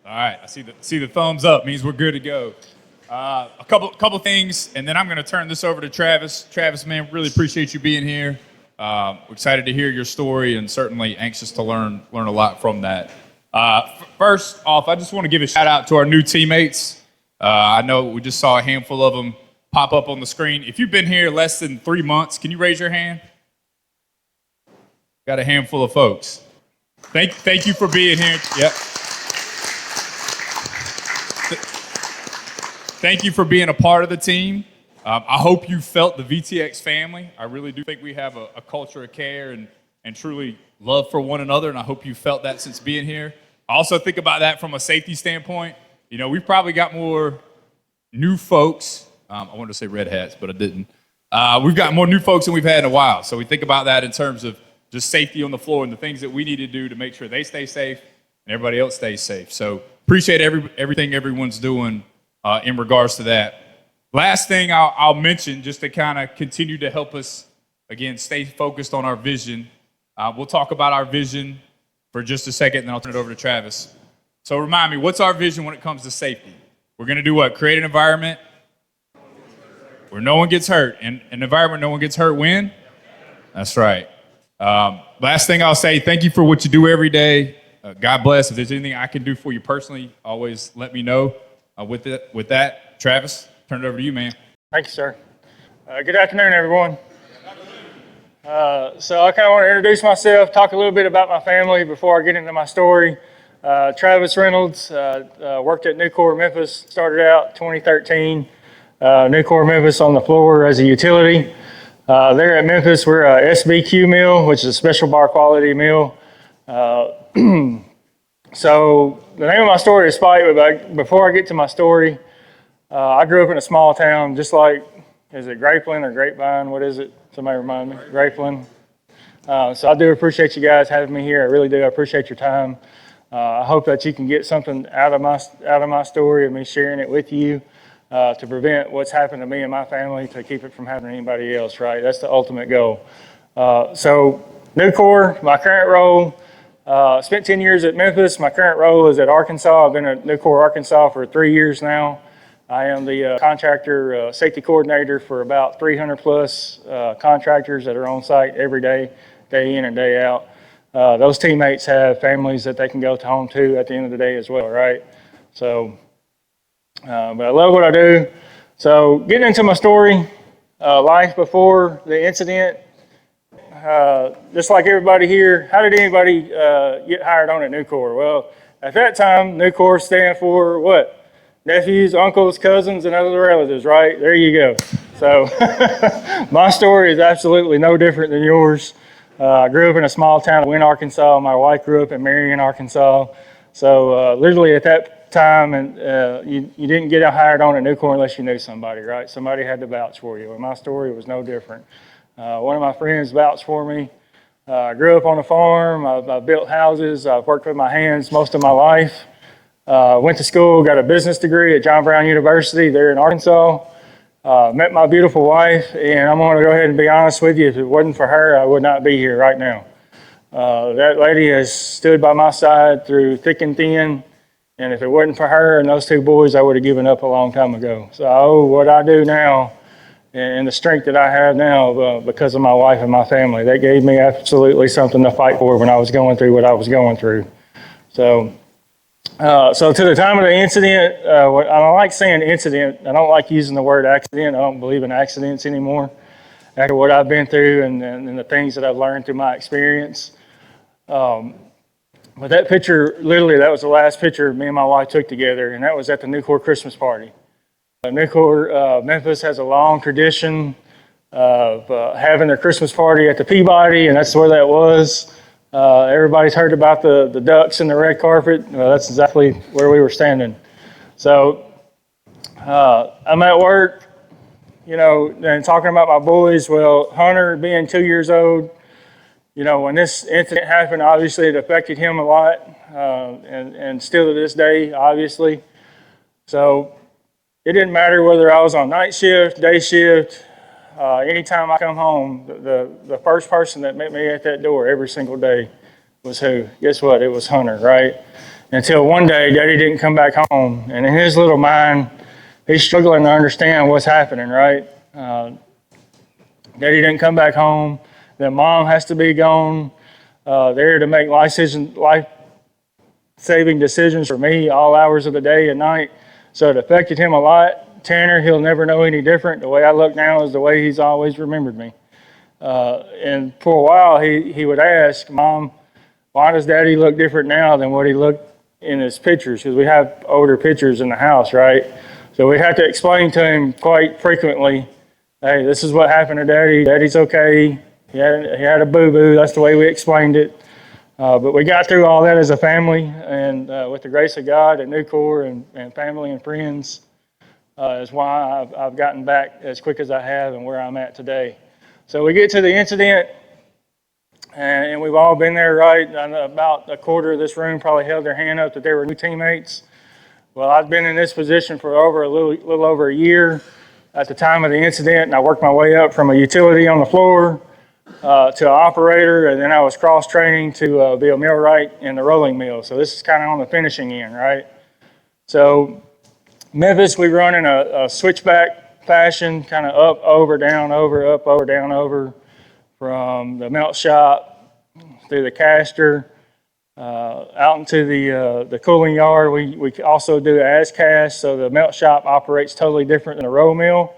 All right, I see the thumbs up. Means we're good to go. A couple things, and then I'm going to turn this over to Travis. Travis, man, really appreciate you being here. We're excited to hear your story, and certainly anxious to learn a lot from that. First off, I just want to give a shout out to our new teammates. I know we just saw a handful of them pop up on the screen. If you've been here less than 3 months, can you raise your hand? Got a handful of folks. Thank you for being here. Yep. Thank you for being a part of the team. I hope you felt the VTX family. I really do think we have a culture of care and truly love for one another, and I hope you felt that since being here. I also think about that from a safety standpoint. You know, we've probably got more new folks. I wanted to say red hats, but I didn't. We've got more new folks than we've had in a while. So we think about that in terms of just safety on the floor and the things that we need to do to make sure they stay safe and everybody else stays safe. So appreciate everything everyone's doing in regards to that. Last thing I'll mention, just to kind of continue to help us, again, stay focused on our vision. We'll talk about our vision for just a second, and then I'll turn it over to Travis. So remind me, what's our vision when it comes to safety? We're going to do what? Create an environment where no one gets hurt. And an environment no one gets hurt when? That's right. Last thing I'll say, thank you for what you do every day. God bless. If there's anything I can do for you personally, always let me know. With that, Travis, turn it over to you, man. Thank you, sir. Good afternoon, everyone. So I kind of want to introduce myself, talk a little bit about my family before I get into my story. Travis Reynolds, worked at Nucor Memphis, started out 2013. Nucor Memphis on the floor as a utility. There at Memphis, we're a SBQ mill, which is a special bar quality mill. So the name of my story is Spite, but before I get to my story, I grew up in a small town, just like, is it Grapeland or Grapevine? What is it? Somebody remind me. Grapeland. So I do appreciate you guys having me here. I really do. I appreciate your time. I hope that you can get something out of my story and me sharing it with you to prevent what's happened to me and my family, to keep it from happening to anybody else, right? That's the ultimate goal. So Nucor, my current role, spent 10 years at Memphis. My current role is at Arkansas. I've been at Nucor, Arkansas for 3 years now. I am the contractor safety coordinator for about 300 plus contractors that are on site every day, day in and day out. Those teammates have families that they can go home to at the end of the day as well, right? So, but I love what I do. So getting into my story, life before the incident, just like everybody here, how did anybody get hired on at Nucor? Well, at that time, Nucor stand for what? Nephews, uncles, cousins, and other relatives, right? There you go. So my story is absolutely no different than yours. I grew up in a small town of Wynne, Arkansas. My wife grew up in Marion, Arkansas. So literally at that time, and you didn't get hired on at Nucor unless you knew somebody, right? Somebody had to vouch for you. And my story was no different. One of my friends vouched for me. I grew up on a farm. I've built houses. I've worked with my hands most of my life. Went to school, got a business degree at John Brown University there in Arkansas. Met my beautiful wife, and I'm going to go ahead and be honest with you. If it wasn't for her, I would not be here right now. That lady has stood by my side through thick and thin, and if it wasn't for her and those two boys, I would have given up a long time ago. So I owe what I do now and the strength that I have now because of my wife and my family. That gave me absolutely something to fight for when I was going through what I was going through. So to the time of the incident, I don't like saying incident. I don't like using the word accident. I don't believe in accidents anymore after what I've been through and the things that I've learned through my experience. But that picture, literally, that was the last picture me and my wife took together, and that was at the Nucor Christmas party. Nucor, Memphis has a long tradition of having their Christmas party at the Peabody, and that's where that was. Everybody's heard about the ducks and the red carpet. That's exactly where we were standing. So I'm at work, and talking about my boys. Well, Hunter being 2 years old, when this incident happened, obviously it affected him a lot, and still to this day, obviously. So it didn't matter whether I was on night shift, day shift. Anytime I come home, the first person that met me at that door every single day was who? Guess what? It was Hunter, right? until one day Daddy didn't come back home. And in his little mind, he's struggling to understand what's happening, right? Daddy didn't come back home. Then Mom has to be gone there to make life-saving decisions for me all hours of the day and night. So it affected him a lot. Tanner, he'll never know any different. The way I look now is the way he's always remembered me. And for a while, he would ask, Mom, why does Daddy look different now than what he looked in his pictures? Because we have older pictures in the house, right? So we'd have to explain to him quite frequently, hey, this is what happened to Daddy. Daddy's okay. He had a boo-boo. That's the way we explained it. But we got through all that as a family, and with the grace of God and Nucor and family and friends is why I've gotten back as quick as I have and where I'm at today. So we get to the incident, and we've all been there, right? About a quarter of this room probably held their hand up that they were new teammates. Well, I've been in this position for a little over a year at the time of the incident, and I worked my way up from a utility on the floor to an operator, and then I was cross-training to be a millwright in the rolling mill. So this is kind of on the finishing end, right? So Memphis, we run in a switchback fashion, kind of up, over, down, over, up, over, down, over, from the melt shop through the caster, out into the cooling yard. We also do as cast, so the melt shop operates totally different than a roll mill,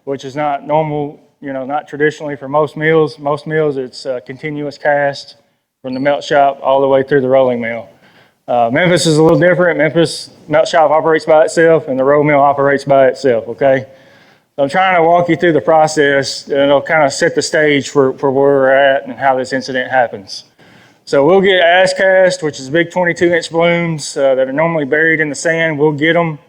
which is not normal, not traditionally for most mills. Most mills, it's continuous cast from the melt shop all the way through the rolling mill. Memphis is a little different. Memphis melt shop operates by itself, and the roll mill operates by itself, okay? So I'm trying to walk you through the process, and it'll kind of set the stage for where we're at and how this incident happens. So we'll get as cast, which is big 22-inch blooms that are normally buried in the sand. We'll get them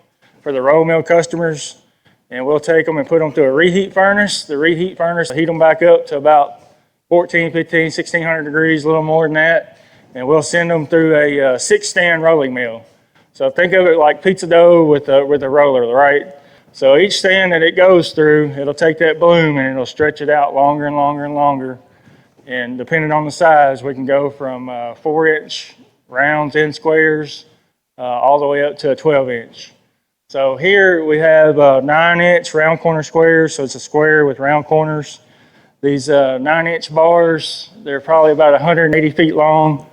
for the roll mill customers, and we'll take them and put them through a reheat furnace. The reheat furnace will heat them back up to about 14, 15, 1600 degrees, a little more than that, and we'll send them through a 6-stand rolling mill. So think of it like pizza dough with a roller, right? So each stand that it goes through, it'll take that bloom and it'll stretch it out longer and longer and longer. And depending on the size, we can go from 4-inch rounds and squares all the way up to a 12-inch. So here we have 9-inch round corner squares, so it's a square with round corners. These 9-inch bars, they're probably about 180 feet long.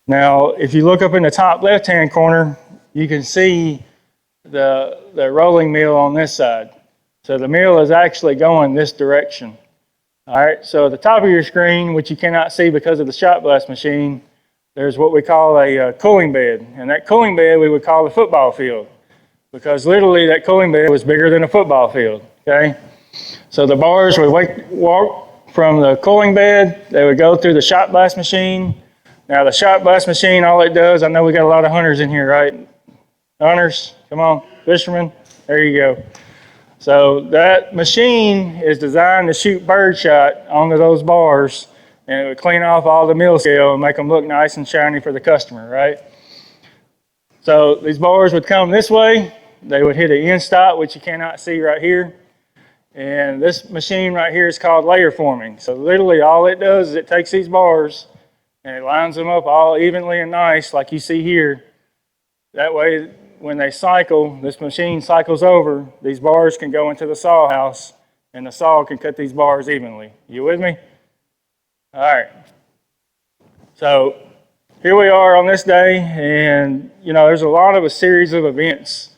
Now, if you look up in the top left-hand corner, you can see the rolling mill on this side. So the mill is actually going this direction. All right, so at the top of your screen, which you cannot see because of the shot blast machine, there's what we call a cooling bed. And that cooling bed we would call the football field, because literally that cooling bed was bigger than a football field, okay? So the bars would walk from the cooling bed, they would go through the shot blast machine. Now the shot blast machine, all it does, I know we got a lot of hunters in here, right? Hunters, come on, fishermen, there you go. So that machine is designed to shoot birdshot onto those bars, and it would clean off all the mill scale and make them look nice and shiny for the customer, right? So these bars would come this way. They would hit an end stop, which you cannot see right here. And this machine right here is called layer forming. So literally all it does is it takes these bars and it lines them up all evenly and nice like you see here. That way, when they cycle, this machine cycles over, these bars can go into the saw house, and the saw can cut these bars evenly. You with me? All right. So here we are on this day, and there's a series of events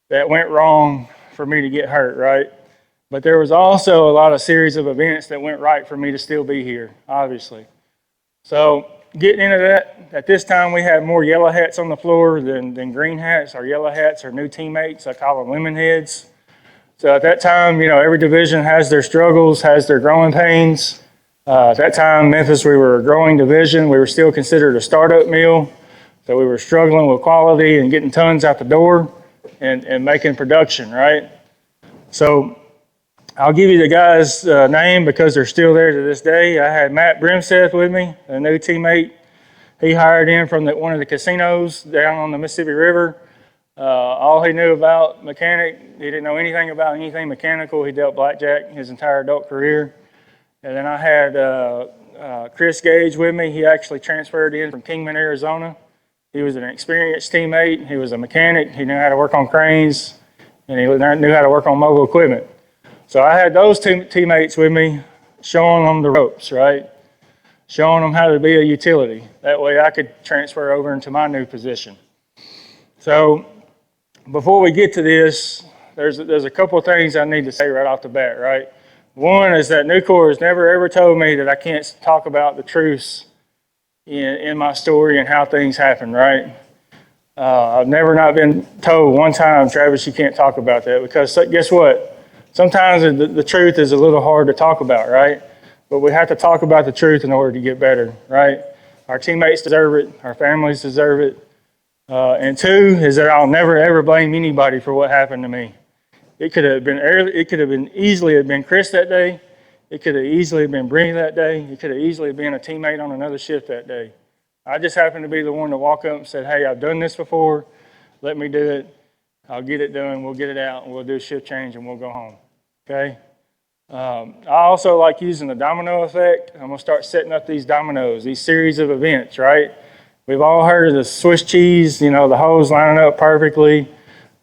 that went wrong for me to get hurt, right? But there was also a lot of series of events that went right for me to still be here, obviously. So getting into that, at this time we had more yellow hats on the floor than green hats. Our yellow hats are new teammates. I call them lemon heads. So at that time, every division has their struggles, has their growing pains. At that time, Memphis, we were a growing division. We were still considered a startup mill. So we were struggling with quality and getting tons out the door and making production, right? So I'll give you the guy's name because they're still there to this day. I had Matt Brimseth with me, a new teammate. He hired in from one of the casinos down on the Mississippi River. All he knew about mechanic, he didn't know anything about anything mechanical. He dealt blackjack his entire adult career. And then I had Chris Gage with me. He actually transferred in from Kingman, Arizona. He was an experienced teammate. He was a mechanic. He knew how to work on cranes, and he knew how to work on mobile equipment. So I had those teammates with me, showing them the ropes, right? Showing them how to be a utility. That way I could transfer over into my new position. So before we get to this, there's a couple of things I need to say right off the bat, right? One is that Nucor has never ever told me that I can't talk about the truths in my story and how things happen, right? I've never not been told one time, Travis, you can't talk about that, because guess what? Sometimes the truth is a little hard to talk about, right? But we have to talk about the truth in order to get better, right? Our teammates deserve it. Our families deserve it. And two is that I'll never ever blame anybody for what happened to me. It could have been easily have been Chris that day. It could have easily been Brittany that day. It could have easily been a teammate on another shift that day. I just happened to be the one to walk up and said, hey, I've done this before. Let me do it. I'll get it done. We'll get it out, and we'll do a shift change, and we'll go home. Okay? I also like using the domino effect. I'm going to start setting up these dominoes, these series of events, right? We've all heard of the Swiss cheese, the hose lining up perfectly.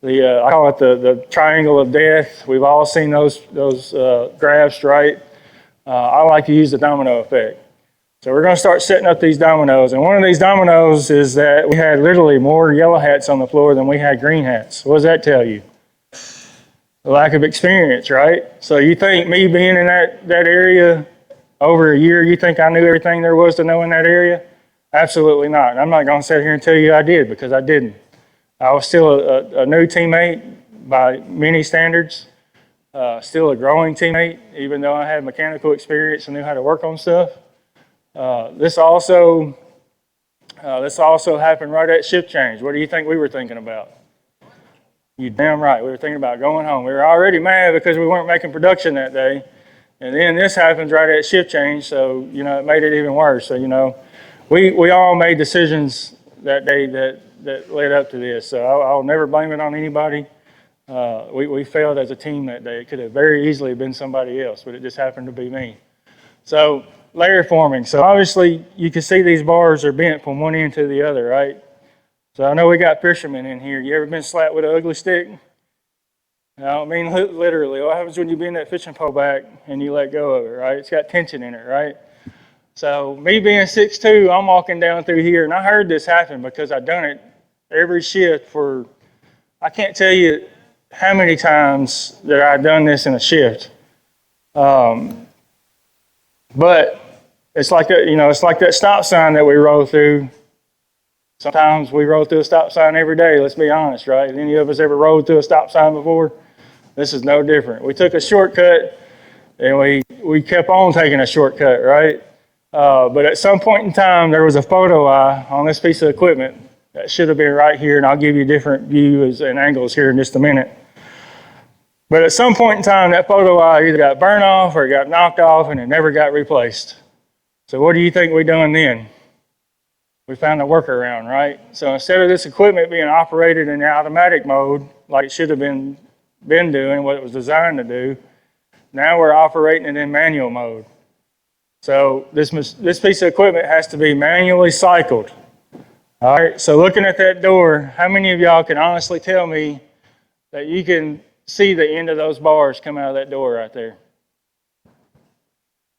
I call it the triangle of death. We've all seen those graphs, right? I like to use the domino effect. So we're going to start setting up these dominoes. And one of these dominoes is that we had literally more yellow hats on the floor than we had green hats. What does that tell you? The lack of experience, right? So you think me being in that area over a year, you think I knew everything there was to know in that area? Absolutely not. And I'm not going to sit here and tell you I did, because I didn't. I was still a new teammate by many standards, still a growing teammate, even though I had mechanical experience and knew how to work on stuff. This also happened right at shift change. What do you think we were thinking about? You damn right. We were thinking about going home. We were already mad because we weren't making production that day. And then this happens right at shift change, so, it made it even worse. So, we all made decisions that day that led up to this. So I'll never blame it on anybody. We failed as a team that day. It could have very easily been somebody else, but it just happened to be me. So layer forming. So obviously you can see these bars are bent from one end to the other, right? So I know we got fishermen in here. You ever been slapped with an ugly stick? I don't mean literally. What happens when you bend that fishing pole back and you let go of it, right? It's got tension in it, right? So me being 6'2", I'm walking down through here, and I heard this happen because I've done it every shift for, I can't tell you how many times that I've done this in a shift. But it's like that stop sign that we roll through. Sometimes we roll through a stop sign every day, let's be honest, right? Any of us ever rode through a stop sign before? This is no different. We took a shortcut, and we kept on taking a shortcut, right? But at some point in time, there was a photo eye on this piece of equipment that should have been right here, and I'll give you different views and angles here in just a minute. But at some point in time, that photo eye either got burned off or it got knocked off, and it never got replaced. So what do you think we done then? We found a workaround, right? So instead of this equipment being operated in the automatic mode, like it should have been doing, what it was designed to do, now we're operating it in manual mode. So this piece of equipment has to be manually cycled. All right, so looking at that door, how many of y'all can honestly tell me that you can see the end of those bars come out of that door right there?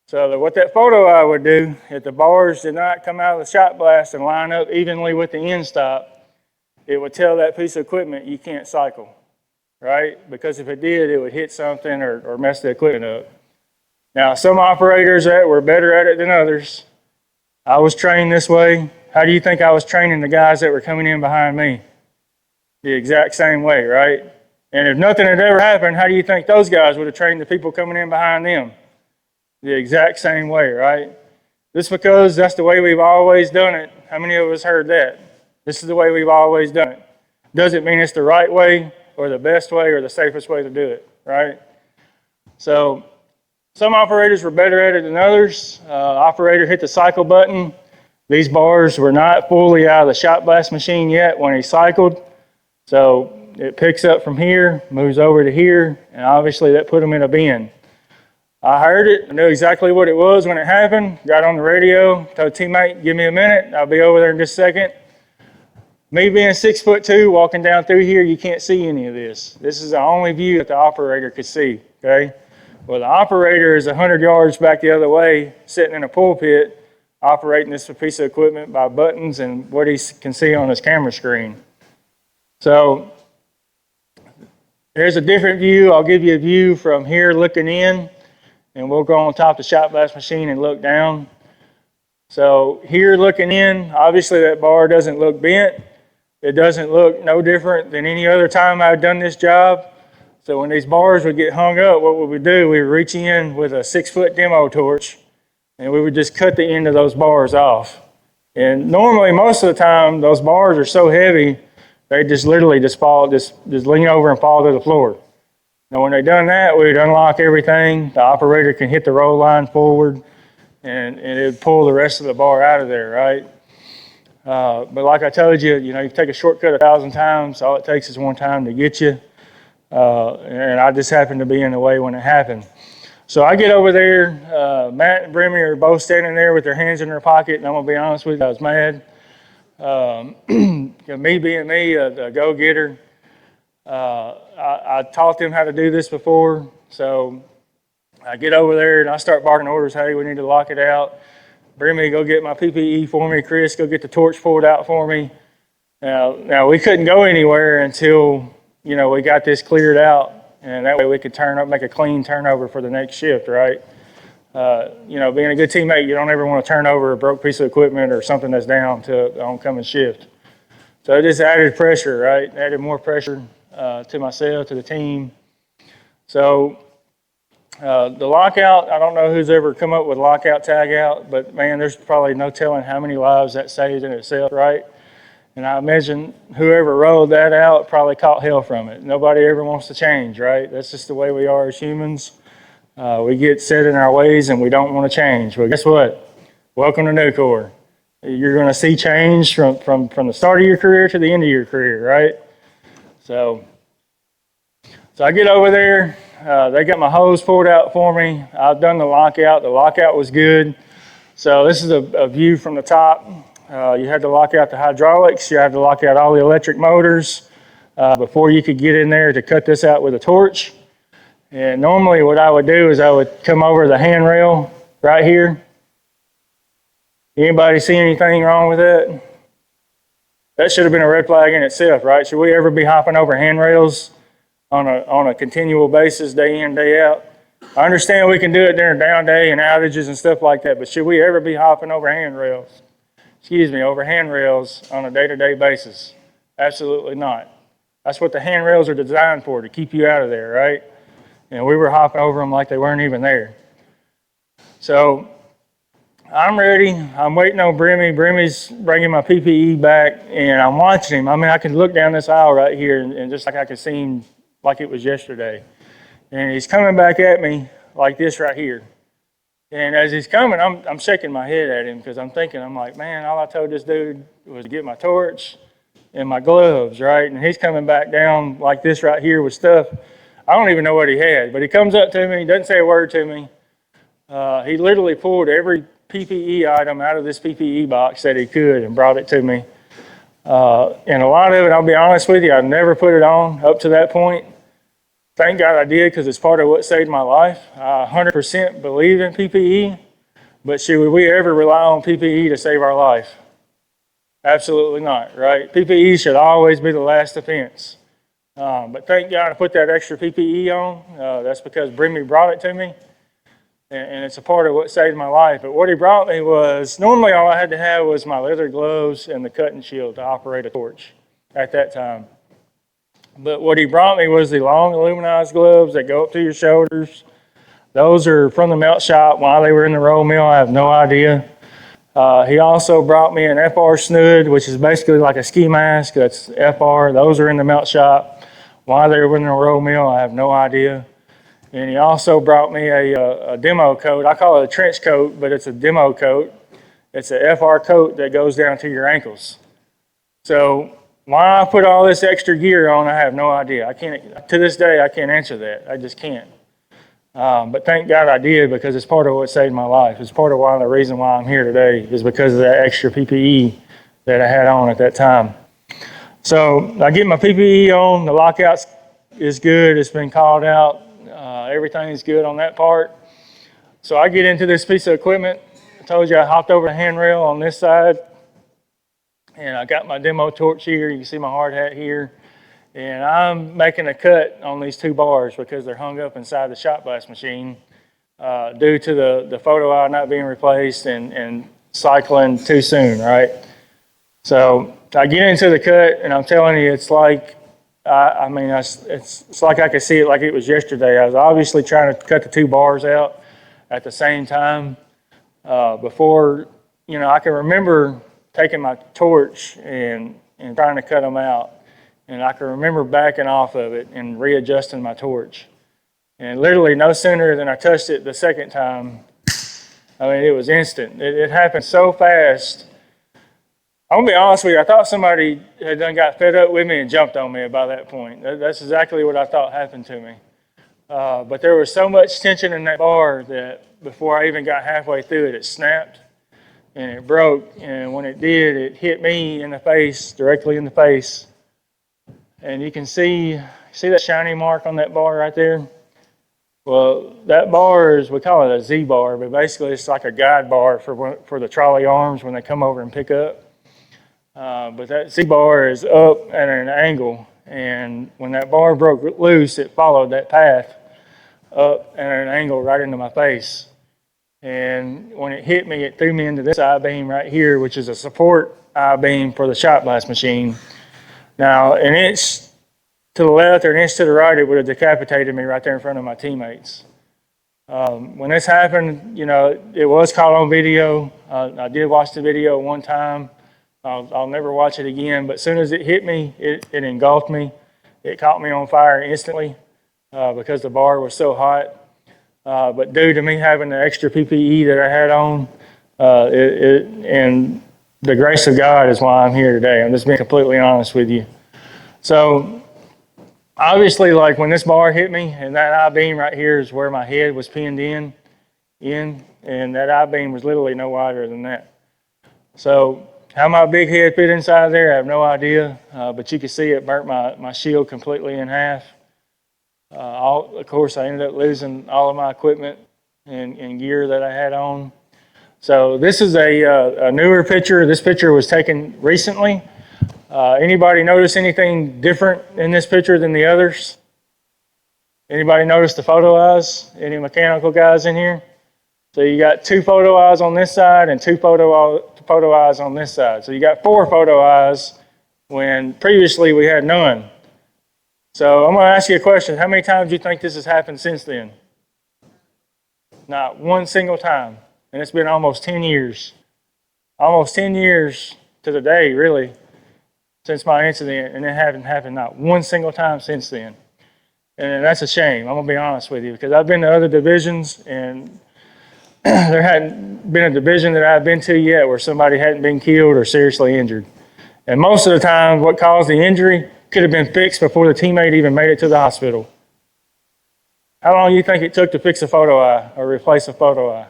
So what that photo eye would do, if the bars did not come out of the shot blast and line up evenly with the end stop, it would tell that piece of equipment you can't cycle, right? Because if it did, it would hit something or mess the equipment up. Now, some operators that were better at it than others. I was trained this way. How do you think I was training the guys that were coming in behind me? The exact same way, right? And if nothing had ever happened, how do you think those guys would have trained the people coming in behind them? The exact same way, right? Just because that's the way we've always done it. How many of us heard that? This is the way we've always done it. Doesn't mean it's the right way or the best way or the safest way to do it, right? So some operators were better at it than others. Operator hit the cycle button. These bars were not fully out of the shot blast machine yet when he cycled. So it picks up from here, moves over to here, and obviously that put them in a bend. I heard it. I knew exactly what it was when it happened. Got on the radio, told a teammate, give me a minute. I'll be over there in just a second. Me being 6'2", walking down through here, you can't see any of this. This is the only view that the operator could see, okay? Well, the operator is 100 yards back the other way, sitting in a pulpit, operating this piece of equipment by buttons and what he can see on his camera screen. So there's a different view. I'll give you a view from here looking in, and we'll go on top of the shot blast machine and look down. So here looking in, obviously that bar doesn't look bent. It doesn't look no different than any other time I've done this job. So when these bars would get hung up, what would we do? We would reach in with a 6-foot demo torch, and we would just cut the end of those bars off. And normally, most of the time, those bars are so heavy, they just literally just fall, just lean over and fall to the floor. Now, when they done that, we'd unlock everything. The operator can hit the roll line forward, and it would pull the rest of the bar out of there, right? But like I told you, you take a shortcut 1,000 times. All it takes is one time to get you. And I just happened to be in the way when it happened. So I get over there. Matt and Brimmy are both standing there with their hands in their pocket. And I'm going to be honest with you, I was mad. Me being me, a go-getter, I taught them how to do this before. So I get over there and I start barking orders. Hey, we need to lock it out. Brimmy, go get my PPE for me. Chris, go get the torch pulled out for me. Now we couldn't go anywhere until we got this cleared out, and that way we could make a clean turnover for the next shift, right? Being a good teammate, you don't ever want to turn over a broke piece of equipment or something that's down to the oncoming shift. So it just added pressure, right? Added more pressure to myself, to the team. So the lockout, I don't know who's ever come up with lockout, tag out, but man, there's probably no telling how many lives that saves in itself, right? And I imagine whoever rolled that out probably caught hell from it. Nobody ever wants to change, right? That's just the way we are as humans. We get set in our ways and we don't want to change. But guess what? Welcome to Nucor. You're going to see change from the start of your career to the end of your career, right? So I get over there. They got my hose pulled out for me. I've done the lockout. The lockout was good. So this is a view from the top. You had to lock out the hydraulics. You had to lock out all the electric motors before you could get in there to cut this out with a torch. And normally what I would do is I would come over the handrail right here. Anybody see anything wrong with that? That should have been a red flag in itself, right? Should we ever be hopping over handrails on a continual basis, day in, day out? I understand we can do it during down day and outages and stuff like that, but should we ever be hopping over handrails? Over handrails on a day-to-day basis? Absolutely not. That's what the handrails are designed for, to keep you out of there, right? And we were hopping over them like they weren't even there. So I'm ready. I'm waiting on Brimmy. Brimmy's bringing my PPE back, and I'm watching him. I mean, I can look down this aisle right here, and just like I could see him like it was yesterday. And he's coming back at me like this right here. And as he's coming, I'm shaking my head at him because I'm like, man, all I told this dude was to get my torch and my gloves, right? And he's coming back down like this right here with stuff. I don't even know what he had, but he comes up to me, he doesn't say a word to me. He literally pulled every PPE item out of this PPE box that he could and brought it to me. And a lot of it, I'll be honest with you, I never put it on up to that point. Thank God I did, because it's part of what saved my life. I 100% believe in PPE, but should we ever rely on PPE to save our life? Absolutely not, right? PPE should always be the last defense. But thank God I put that extra PPE on. That's because Brimmy brought it to me, and it's a part of what saved my life. But what he brought me was, normally all I had to have was my leather gloves and the cutting shield to operate a torch at that time. But what he brought me was the long aluminized gloves that go up to your shoulders. Those are from the melt shop. Why they were in the roll mill, I have no idea. He also brought me an FR snood, which is basically like a ski mask. That's FR. Those are in the melt shop. Why they were in the roll mill, I have no idea. And he also brought me a demo coat. I call it a trench coat, but it's a demo coat. It's a FR coat that goes down to your ankles. So why I put all this extra gear on, I have no idea. To this day, I can't answer that. I just can't. But thank God I did, because it's part of what saved my life. It's part of the reason why I'm here today is because of that extra PPE that I had on at that time. So I get my PPE on, the lockout is good, it's been called out, everything is good on that part. So I get into this piece of equipment. I told you I hopped over the handrail on this side, and I got my demo torch here. You can see my hard hat here. And I'm making a cut on these 2 bars because they're hung up inside the shot blast machine due to the photo eye not being replaced and cycling too soon, right? So I get into the cut, and I'm telling you, it's like, it's like I could see it like it was yesterday. I was obviously trying to cut the 2 bars out at the same time. Before, I can remember taking my torch and trying to cut them out. And I can remember backing off of it and readjusting my torch. And literally no sooner than I touched it the second time, it was instant. It happened so fast. I'm gonna be honest with you, I thought somebody had done got fed up with me and jumped on me by that point. That's exactly what I thought happened to me. But there was so much tension in that bar that before I even got halfway through it, it snapped and it broke. And when it did, it hit me in the face, directly in the face. And you can see that shiny mark on that bar right there? Well, that bar is, we call it a Z bar, but basically it's like a guide bar for the trolley arms when they come over and pick up. But that Z bar is up at an angle, and when that bar broke loose, it followed that path up at an angle right into my face. And when it hit me, it threw me into this I-beam right here, which is a support I-beam for the shot blast machine. Now, an inch to the left or an inch to the right, it would have decapitated me right there in front of my teammates. When this happened, it was caught on video. I did watch the video one time. I'll never watch it again, but as soon as it hit me, it engulfed me. It caught me on fire instantly because the bar was so hot. But due to me having the extra PPE that I had on, and the grace of God is why I'm here today. I'm just being completely honest with you. So obviously, like when this bar hit me, and that I-beam right here is where my head was pinned in, and that I-beam was literally no wider than that. So how my big head fit inside there, I have no idea, but you can see it burnt my shield completely in half. Of course, I ended up losing all of my equipment and gear that I had on. So this is a newer picture. This picture was taken recently. Anybody notice anything different in this picture than the others? Anybody notice the photo eyes? Any mechanical guys in here? So you got 2 photo eyes on this side and 2 photo eyes on this side. So you got 4 photo eyes when previously we had none. So I'm going to ask you a question. How many times do you think this has happened since then? Not one single time. And it's been almost 10 years. Almost 10 years to the day, really, since my incident, and it hasn't happened not one single time since then. And that's a shame, I'm going to be honest with you, because I've been to other divisions, and there hadn't been a division that I've been to yet where somebody hadn't been killed or seriously injured. And most of the time, what caused the injury could have been fixed before the teammate even made it to the hospital. How long do you think it took to fix a photo eye or replace a photo eye?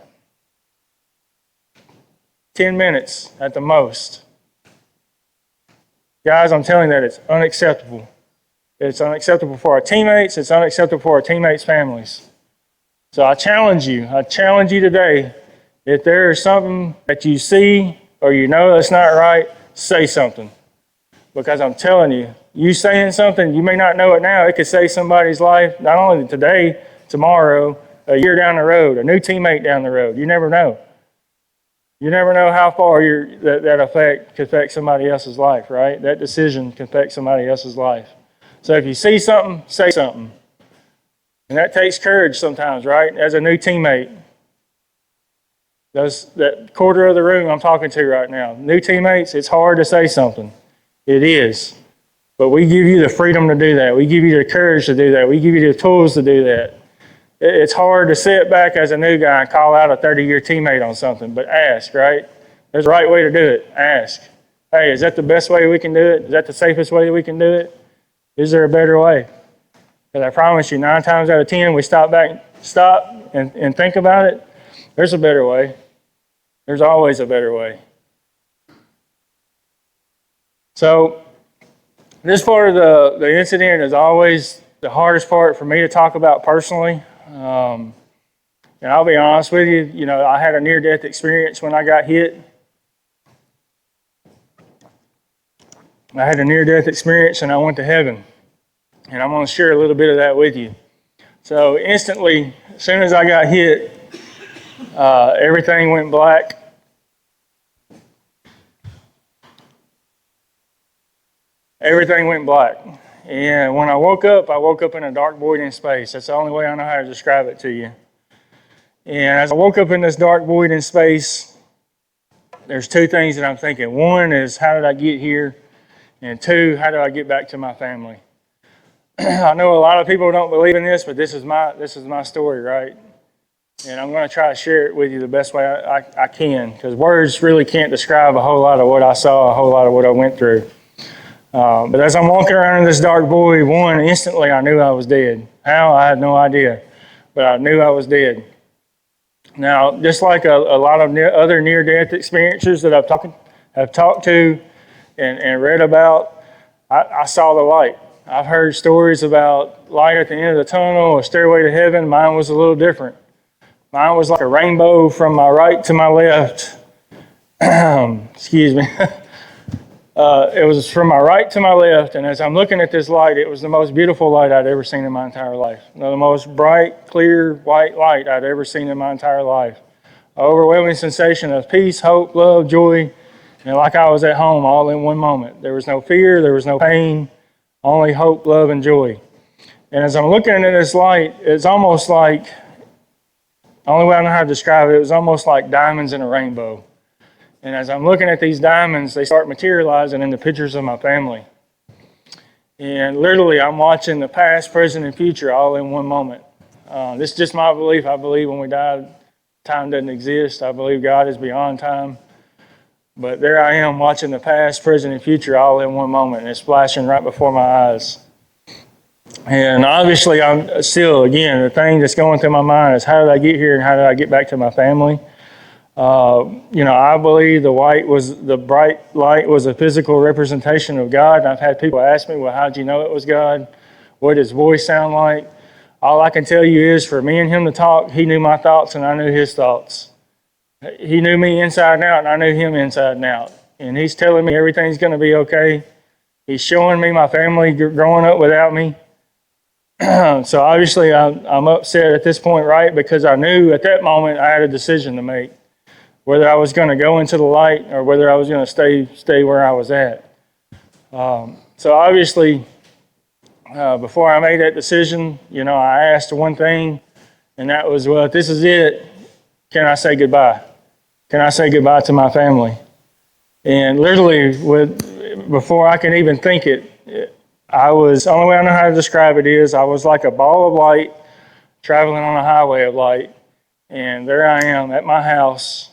10 minutes at the most. Guys, I'm telling you that it's unacceptable. It's unacceptable for our teammates. It's unacceptable for our teammates' families. So I challenge you today, if there is something that you see or you know that's not right, say something. Because I'm telling you, you saying something, you may not know it now, it could save somebody's life, not only today, tomorrow, a year down the road, a new teammate down the road. You never know. You never know how far that effect could affect somebody else's life, right? That decision can affect somebody else's life. So if you see something, say something. And that takes courage sometimes, right? As a new teammate. That quarter of the room I'm talking to right now. New teammates, it's hard to say something. It is. But we give you the freedom to do that. We give you the courage to do that. We give you the tools to do that. It's hard to sit back as a new guy and call out a 30-year teammate on something, but ask, right? There's a right way to do it. Ask. Hey, is that the best way we can do it? Is that the safest way we can do it? Is there a better way? Because I promise you, 9 times out of 10, we stop and think about it. There's a better way. There's always a better way. So This part of the incident is always the hardest part for me to talk about personally. And I'll be honest with you, I had a near-death experience when I got hit. I had a near-death experience and I went to heaven. And I'm going to share a little bit of that with you. So instantly, as soon as I got hit, everything went black. Everything went black. And when I woke up in a dark void in space. That's the only way I know how to describe it to you. And as I woke up in this dark void in space, there's two things that I'm thinking. One is, how did I get here? And two, how do I get back to my family? I know a lot of people don't believe in this, but this is my story, right? And I'm going to try to share it with you the best way I can, because words really can't describe a whole lot of what I saw, a whole lot of what I went through. But as I'm walking around in this dark void, instantly I knew I was dead. How? I had no idea, but I knew I was dead. Now, just like a lot of other near-death experiences that I've talked to and read about, I saw the light. I've heard stories about light at the end of the tunnel, a stairway to heaven. Mine was a little different. Mine was like a rainbow from my right to my left. Excuse me. It was from my right to my left, and as I'm looking at this light, it was the most beautiful light I'd ever seen in my entire life. The most bright, clear, white light I'd ever seen in my entire life. An overwhelming sensation of peace, hope, love, joy, and like I was at home all in one moment. There was no fear, there was no pain, only hope, love, and joy. And as I'm looking at this light, it's almost like, the only way I know how to describe it, it was almost like diamonds in a rainbow. And as I'm looking at these diamonds, they start materializing into pictures of my family. And literally, I'm watching the past, present, and future all in one moment. This is just my belief. I believe when we die, time doesn't exist. I believe God is beyond time. But there I am watching the past, present, and future all in one moment. And it's flashing right before my eyes. And obviously, I'm still, again, the thing that's going through my mind is, how did I get here and how did I get back to my family? I believe the bright light was a physical representation of God. And I've had people ask me, well, how'd you know it was God? What does his voice sound like? All I can tell you is, for me and him to talk, he knew my thoughts and I knew his thoughts. He knew me inside and out and I knew him inside and out. And he's telling me everything's going to be okay. He's showing me my family growing up without me. So obviously I'm upset at this point, right? Because I knew at that moment I had a decision to make, whether I was going to go into the light or whether I was going to stay where I was at. So obviously, before I made that decision, I asked one thing, and that was, well, if this is it, can I say goodbye? Can I say goodbye to my family? And literally, before I can even think it, the only way I know how to describe it is, I was like a ball of light traveling on a highway of light. And there I am at my house,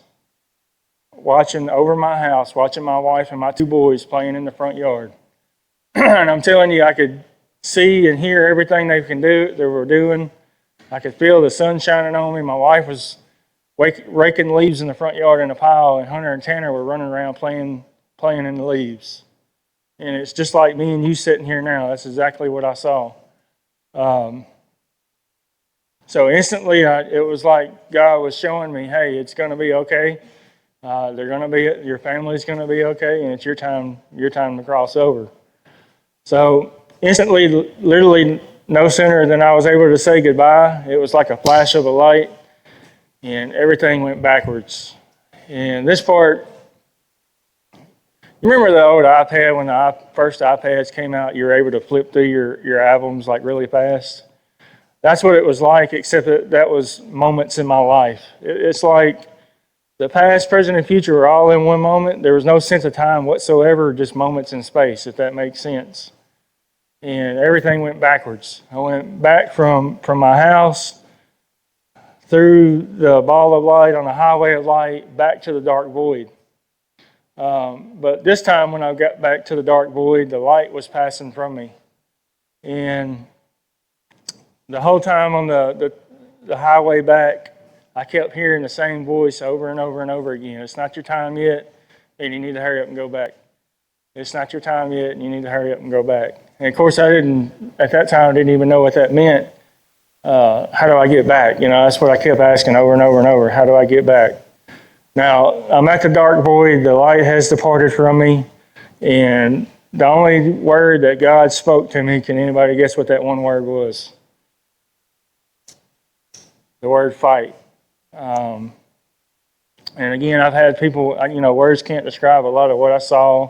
watching my wife and my two boys playing in the front yard. And I'm telling you, I could see and hear everything they were doing. I could feel the sun shining on me. My wife was raking leaves in the front yard in a pile, and Hunter and Tanner were running around playing in the leaves. And it's just like me and you sitting here now. That's exactly what I saw. So instantly, it was like God was showing me, hey, it's going to be okay. Your family's going to be okay, and it's your time to cross over. So instantly, literally no sooner than I was able to say goodbye, it was like a flash of a light, and everything went backwards. And this part, you remember the old iPad when the first iPads came out, you were able to flip through your albums like really fast? That's what it was like, except that was moments in my life. It's like the past, present, and future were all in one moment. There was no sense of time whatsoever, just moments in space, if that makes sense. And everything went backwards. I went back from my house, through the ball of light on the highway of light, back to the dark void. But this time when I got back to the dark void, the light was passing from me. And the whole time on the highway back, I kept hearing the same voice over and over and over again. It's not your time yet, and you need to hurry up and go back. It's not your time yet, and you need to hurry up and go back. And of course, at that time, I didn't even know what that meant. How do I get back? That's what I kept asking over and over and over. How do I get back? Now, I'm at the dark void. The light has departed from me. And the only word that God spoke to me, can anybody guess what that one word was? The word fight. And again, I've had people, words can't describe a lot of what I saw,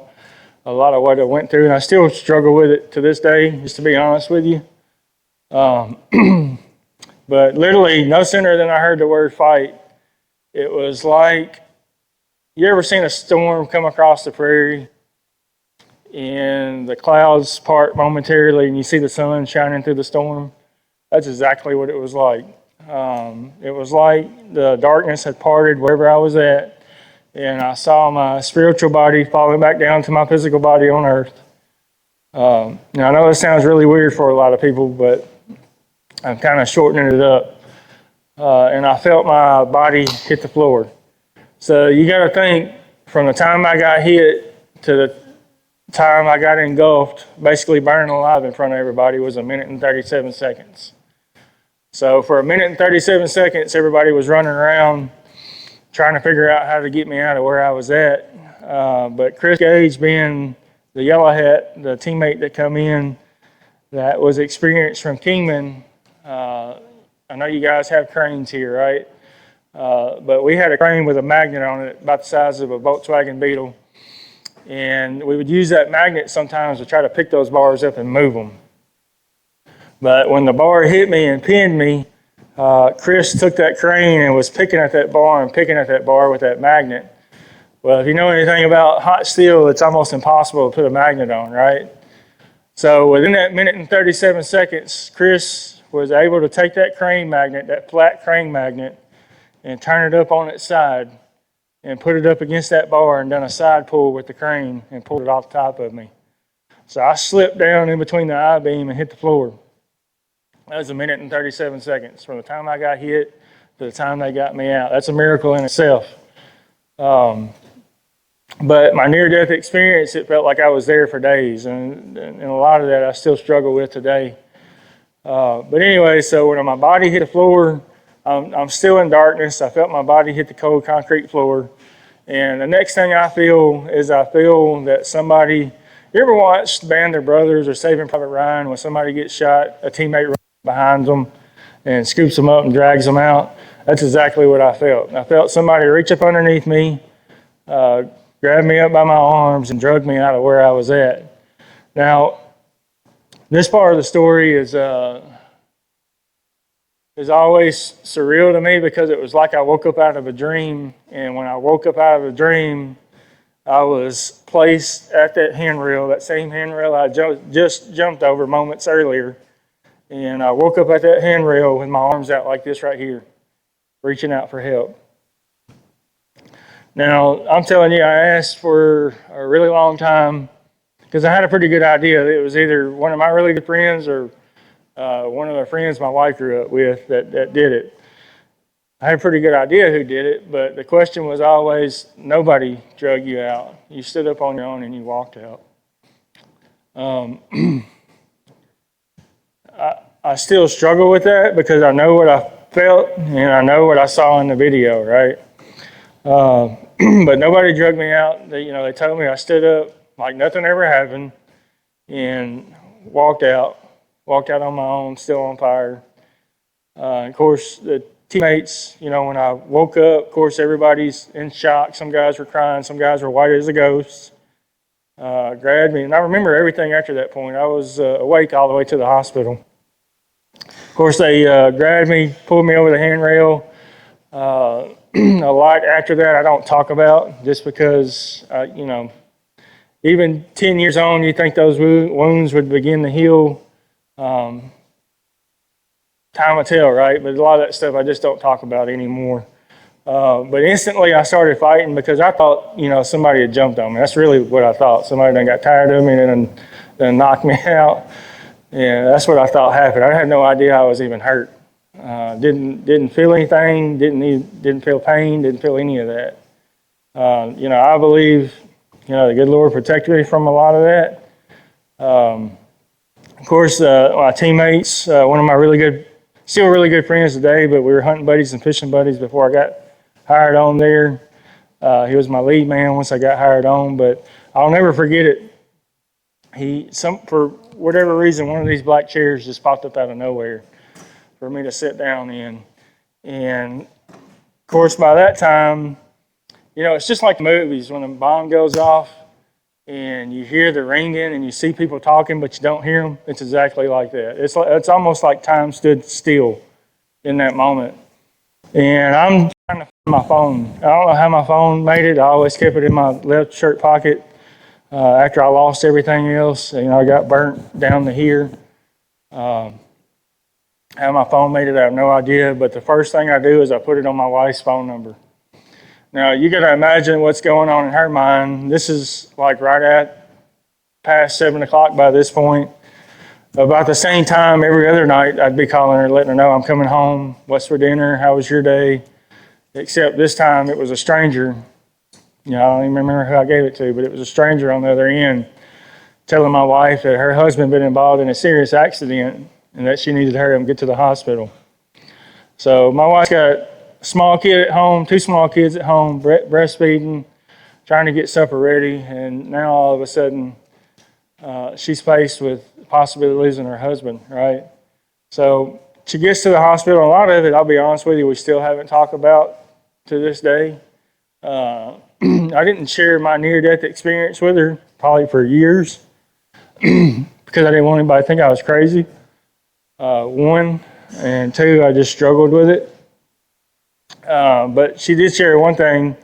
a lot of what I went through, and I still struggle with it to this day, just to be honest with you. But literally, no sooner than I heard the word fight, it was like, you ever seen a storm come across the prairie and the clouds part momentarily and you see the sun shining through the storm? That's exactly what it was like. It was like the darkness had parted wherever I was at, and I saw my spiritual body falling back down to my physical body on earth. Now, I know this sounds really weird for a lot of people, but I'm kind of shortening it up. And I felt my body hit the floor. So you got to think, from the time I got hit to the time I got engulfed, basically burning alive in front of everybody, was 1 minute and 37 seconds. So for 1 minute and 37 seconds, everybody was running around trying to figure out how to get me out of where I was at. But Chris Gage, being the yellow hat, the teammate that come in, that was experienced from Kingman. I know you guys have cranes here, right? But we had a crane with a magnet on it about the size of a Volkswagen Beetle. And we would use that magnet sometimes to try to pick those bars up and move them. But when the bar hit me and pinned me, Chris took that crane and was picking at that bar and picking at that bar with that magnet. Well, if you know anything about hot steel, it's almost impossible to put a magnet on, right? So within that 1 minute and 37 seconds, Chris was able to take that crane magnet, that flat crane magnet, and turn it up on its side and put it up against that bar and done a side pull with the crane and pulled it off the top of me. So I slipped down in between the I-beam and hit the floor. That was 1 minute and 37 seconds from the time I got hit to the time they got me out. That's a miracle in itself. But my near-death experience, it felt like I was there for days, and a lot of that I still struggle with today. But anyway, so when my body hit the floor, I'm still in darkness. I felt my body hit the cold concrete floor, and the next thing I feel is that somebody. You ever watched Band of Brothers or Saving Private Ryan when somebody gets shot, a teammate runs behind them and scoops them up and drags them out? That's exactly what I felt. I felt somebody reach up underneath me, grabbed me up by my arms and dragged me out of where I was at. Now, this part of the story is always surreal to me because it was like I woke up out of a dream, and when I woke up out of a dream, I was placed at that handrail, that same handrail I just jumped over moments earlier, and I woke up at that handrail with my arms out like this right here, reaching out for help. Now, I'm telling you, I asked for a really long time because I had a pretty good idea that it was either one of my really good friends or one of the friends my wife grew up with that did it. I had a pretty good idea who did it, but the question was always, nobody drug you out. You stood up on your own and you walked out. I still struggle with that because I know what I felt and I know what I saw in the video, right? But nobody drugged me out. They told me I stood up like nothing ever happened and walked out on my own, still on fire. Of course, the teammates, when I woke up, of course, everybody's in shock. Some guys were crying. Some guys were white as a ghost. Grabbed me. And I remember everything after that point. I was awake all the way to the hospital. Of course, they grabbed me, pulled me over the handrail. A lot after that I don't talk about just because, even 10 years on, you think those wounds would begin to heal. Time will tell, right? But a lot of that stuff I just don't talk about anymore. But instantly I started fighting because I thought, somebody had jumped on me. That's really what I thought. Somebody done got tired of me and then knocked me out. Yeah, that's what I thought happened. I had no idea I was even hurt. Didn't feel anything. Didn't feel pain. Didn't feel any of that. I believe, the good Lord protected me from a lot of that. Of course, my teammates, one of my still really good friends today, but we were hunting buddies and fishing buddies before I got hired on there. He was my lead man once I got hired on, but I'll never forget it. For whatever reason, one of these black chairs just popped up out of nowhere for me to sit down in. And of course, by that time, it's just like movies when a bomb goes off and you hear the ringing and you see people talking, but you don't hear them. It's exactly like that. It's almost like time stood still in that moment. And I'm trying to find my phone. I don't know how my phone made it. I always kept it in my left shirt pocket. After I lost everything else, I got burnt down to here. How my phone made it, I have no idea. But the first thing I do is I put it on my wife's phone number. Now, you got to imagine what's going on in her mind. This is like right at past 7 o'clock by this point. About the same time every other night, I'd be calling her, letting her know I'm coming home. What's for dinner? How was your day? Except this time it was a stranger. I don't even remember who I gave it to, but it was a stranger on the other end telling my wife that her husband had been involved in a serious accident and that she needed to hurry up and get to the hospital. So my wife's got a small kid at home, 2 small kids at home, breastfeeding, trying to get supper ready, and now all of a sudden she's faced with possibly losing her husband, right? So she gets to the hospital. A lot of it, I'll be honest with you, we still haven't talked about to this day. I didn't share my near-death experience with her probably for years because I didn't want anybody to think I was crazy. 1, and 2, I just struggled with it. But she did share one thing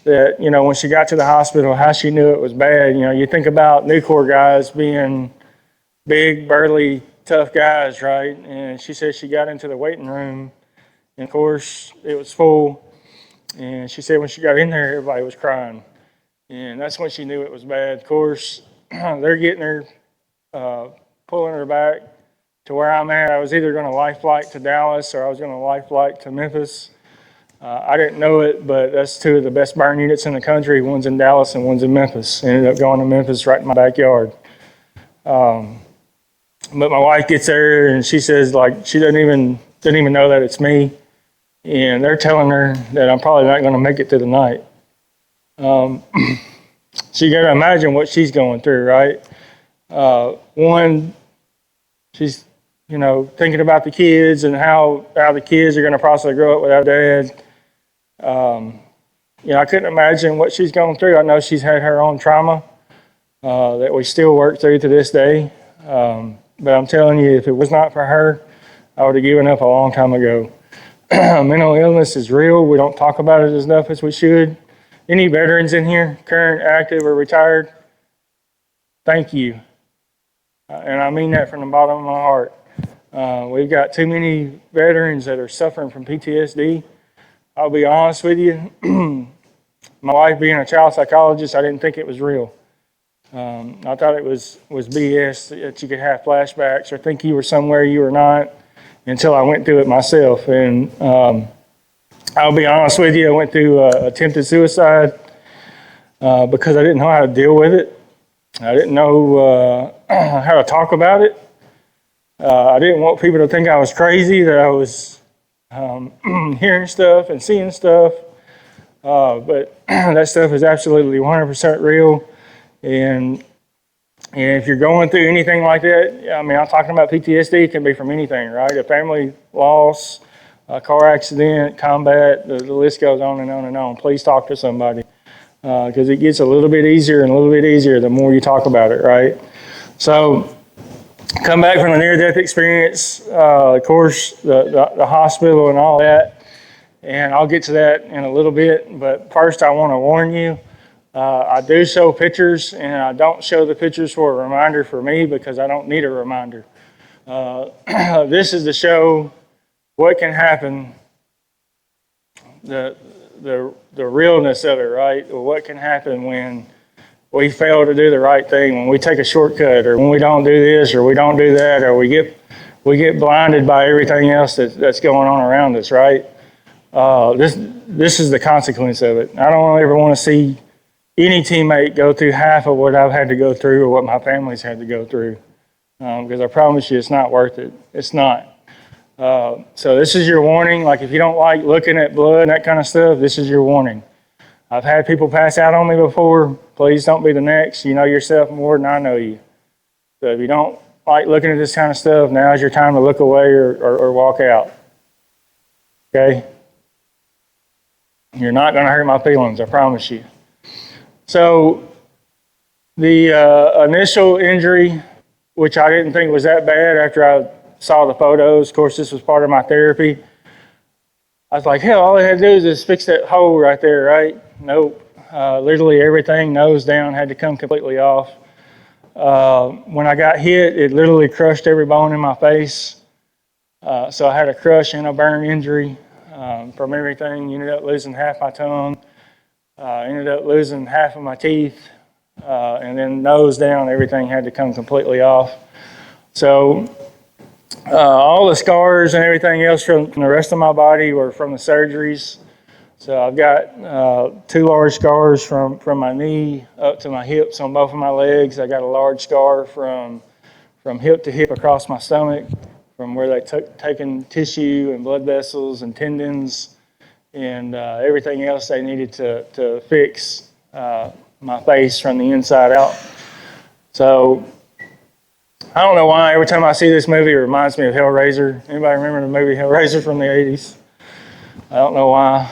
that, when she got to the hospital, how she knew it was bad. You think about Nucor guys being big, burly, tough guys, right? And she said she got into the waiting room, and of course, it was full. And she said when she got in there, everybody was crying. And that's when she knew it was bad. Of course, they're getting her, pulling her back to where I'm at. I was either going to life flight to Dallas or I was going to life flight to Memphis. I didn't know it, but that's 2 of the best burn units in the country. One's in Dallas and one's in Memphis. Ended up going to Memphis right in my backyard. But my wife gets there and she says she doesn't even know that it's me. And they're telling her that I'm probably not going to make it through the night. So you got to imagine what she's going through, right? One, she's thinking about the kids and how the kids are going to possibly grow up without dad. I couldn't imagine what she's going through. I know she's had her own trauma that we still work through to this day. But I'm telling you, if it was not for her, I would have given up a long time ago. Mental illness is real. We don't talk about it as enough as we should. Any veterans in here, current, active, or retired? Thank you. And I mean that from the bottom of my heart. We've got too many veterans that are suffering from PTSD. I'll be honest with you. My wife being a child psychologist, I didn't think it was real. I thought it was BS that you could have flashbacks or think you were somewhere you were not until I went through it myself. And I'll be honest with you, I went through attempted suicide because I didn't know how to deal with it. I didn't know how to talk about it. I didn't want people to think I was crazy, that I was hearing stuff and seeing stuff. But that stuff is absolutely 100% real. And if you're going through anything like that, I'm talking about PTSD, it can be from anything, right? A family loss, a car accident, combat, the list goes on and on and on. Please talk to somebody because it gets a little bit easier and a little bit easier the more you talk about it, right? So come back from the near-death experience, of course, the hospital and all that, and I'll get to that in a little bit. But first, I want to warn you, I do show pictures, and I don't show the pictures for a reminder for me because I don't need a reminder. This is to show what can happen, the realness of it, right? What can happen when we fail to do the right thing, when we take a shortcut, or when we don't do this, or we don't do that, or we get blinded by everything else that's going on around us, right? This is the consequence of it. I don't ever want to see any teammate go through half of what I've had to go through or what my family's had to go through. Because I promise you, it's not worth it. It's not. So this is your warning. Like if you don't like looking at blood and that kind of stuff, this is your warning. I've had people pass out on me before. Please don't be the next. You know yourself more than I know you. So if you don't like looking at this kind of stuff, now's your time to look away or walk out. Okay? You're not going to hurt my feelings, I promise you. So the initial injury, which I didn't think was that bad after I saw the photos. Of course, this was part of my therapy. I was like, hell, all I had to do is just fix that hole right there, right? Nope. Literally everything, nose down, had to come completely off. When I got hit, it literally crushed every bone in my face. So I had a crush and a burn injury from everything. Ended up losing half my tongue. Ended up losing half of my teeth. And then nose down, everything had to come completely off. So all the scars and everything else from the rest of my body were from the surgeries. So I've got 2 large scars from my knee up to my hips on both of my legs. I got a large scar from hip to hip across my stomach, from where they taken tissue and blood vessels and tendons and everything else they needed to fix my face from the inside out. So I don't know why every time I see this movie, it reminds me of Hellraiser. Anybody remember the movie Hellraiser from the 80s? I don't know why.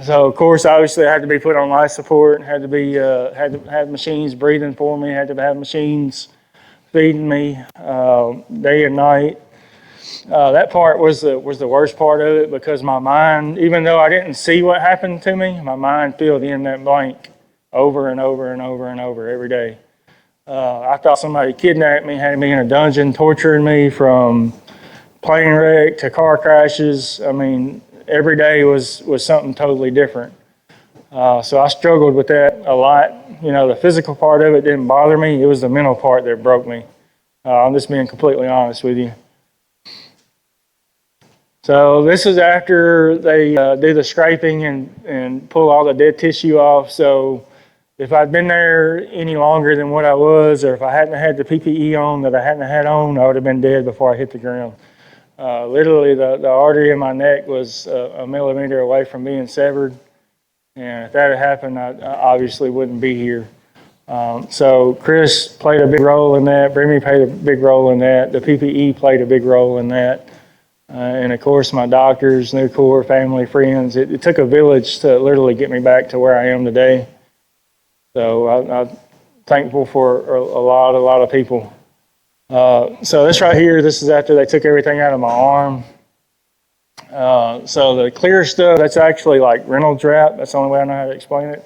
So of course, obviously, I had to be put on life support. Had to have machines breathing for me. Had to have machines feeding me day and night. That part was the worst part of it, because my mind, even though I didn't see what happened to me, my mind filled in that blank over and over and over and over every day. I thought somebody kidnapped me, had me in a dungeon, torturing me, from plane wreck to car crashes. I mean, every day was something totally different. So I struggled with that a lot. You know, the physical part of it didn't bother me. It was the mental part that broke me. I'm just being completely honest with you. So this is after they do the scraping and pull all the dead tissue off. So if I'd been there any longer than what I was, or if I hadn't had the PPE on that I hadn't had on, I would have been dead before I hit the ground. Literally, the artery in my neck was a millimeter away from being severed. And if that had happened, I obviously wouldn't be here. So Chris played a big role in that. Brimmy played a big role in that. The PPE played a big role in that. And of course, my doctors, new core, family, friends. It took a village to literally get me back to where I am today. So I'm thankful for a lot of people. So this right here, this is after they took everything out of my arm. So the clear stuff, that's actually like Reynolds wrap. That's the only way I know how to explain it.